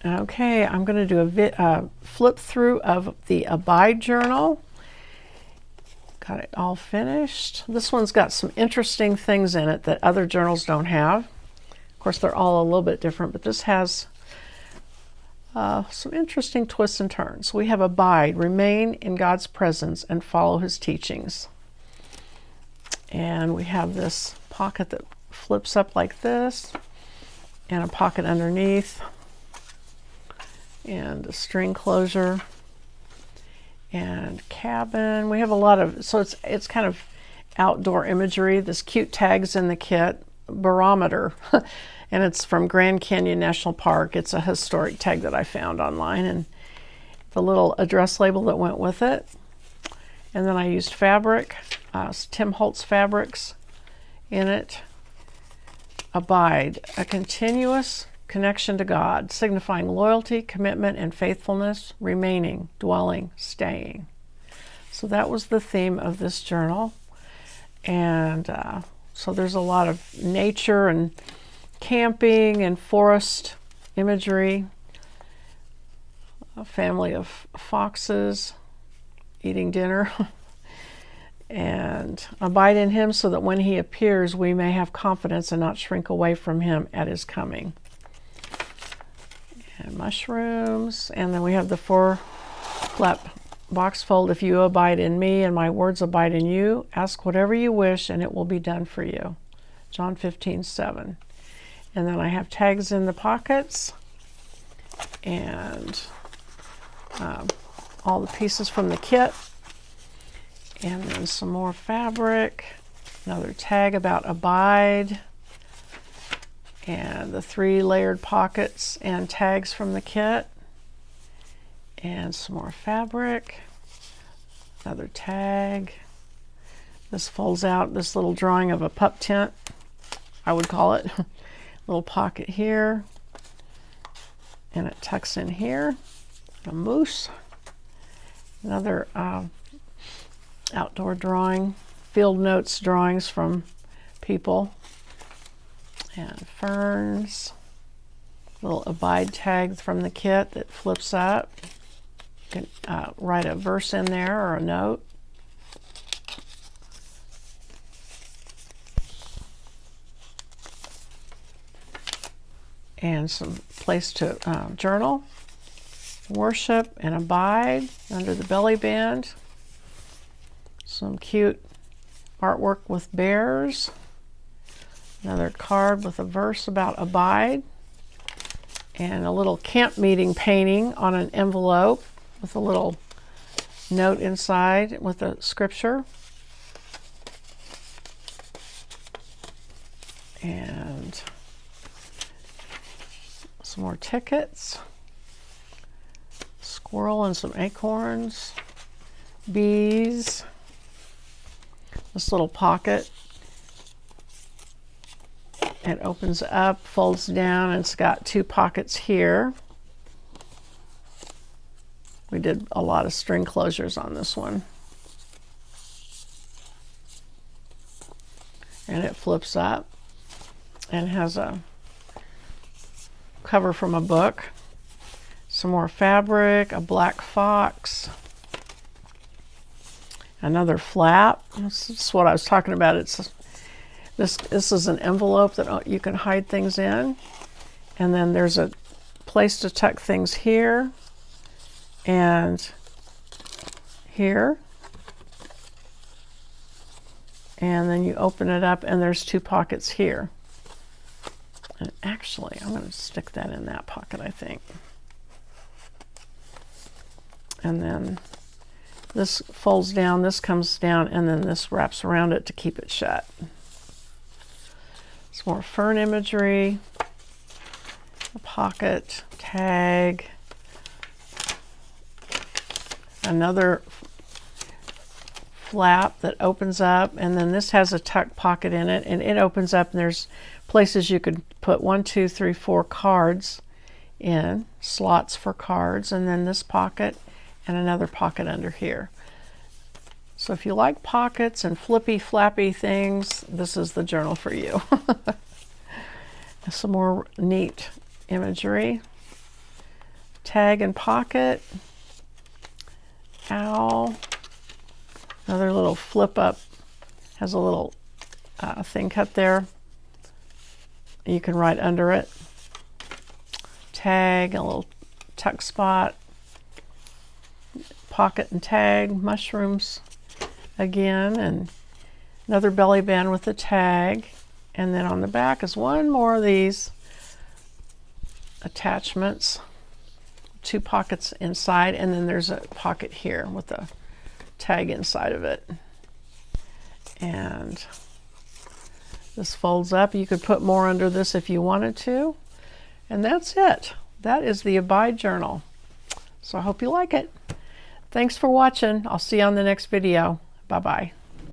Okay, I'm going to do a flip through of the Abide journal. Got it all finished. This one's got some interesting things in it that other journals don't have. Of course, they're all a little bit different, but this has some interesting twists and turns. We have Abide, remain in God's presence and follow his teachings. And we have this pocket that flips up like this, and a pocket underneath, and a string closure, and cabin. We have a lot of, so it's kind of outdoor imagery. This cute tags in the kit, barometer, and it's from Grand Canyon National Park. It's a historic tag that I found online, and the little address label that went with it. And then I used fabric, Tim Holtz fabrics in it. Abide, a continuous connection to God, signifying loyalty, commitment, and faithfulness, remaining, dwelling, staying. So that was the theme of this journal. And so there's a lot of nature and camping and forest imagery. A family of foxes eating dinner. And abide in him so that when he appears, we may have confidence and not shrink away from him at his coming. And mushrooms. And then we have the 4-flap box fold. If you abide in me and my words abide in you, ask whatever you wish and it will be done for you. John 15:7. And then I have tags in the pockets and all the pieces from the kit. And then some more fabric, another tag about abide, and the 3 layered pockets and tags from the kit, and some more fabric, another tag. This folds out, this little drawing of a pup tent, I would call it. Little pocket here, and it tucks in here. A moose, another outdoor drawing, field notes drawings from people, and ferns, little abide tag from the kit that flips up. You can write a verse in there or a note. And some place to journal, worship, and abide under the belly band. Some cute artwork with bears. Another card with a verse about abide. And a little camp meeting painting on an envelope with a little note inside with a scripture. And some more tickets. Squirrel and some acorns. Bees. This little pocket, it opens up, folds down, and it's got 2 pockets here. We did a lot of string closures on this one. And it flips up and has a cover from a book, some more fabric, a black fox, another flap. This is what I was talking about. This is an envelope that you can hide things in. And then there's a place to tuck things here and here. And then you open it up and there's 2 pockets here. And actually, I'm going to stick that in that pocket, I think. And then this folds down, this comes down, and then this wraps around it to keep it shut. Some more fern imagery, a pocket, tag, another flap that opens up, and then this has a tuck pocket in it, and it opens up, and there's places you could put 1, 2, 3, 4 cards in, slots for cards, and then this pocket, and another pocket under here. So if you like pockets and flippy flappy things, this is the journal for you. Some more neat imagery. tag and pocket. Owl. Another little flip up. Has a little thing cut there. You can write under it. Tag, a little tuck spot. Pocket and tag, mushrooms again, and another belly band with a tag. And then on the back is one more of these attachments. 2 pockets inside, and then there's a pocket here with a tag inside of it. And this folds up. You could put more under this if you wanted to. And that's it. That is the Abide Journal. So I hope you like it. Thanks for watching. I'll see you on the next video. Bye-bye.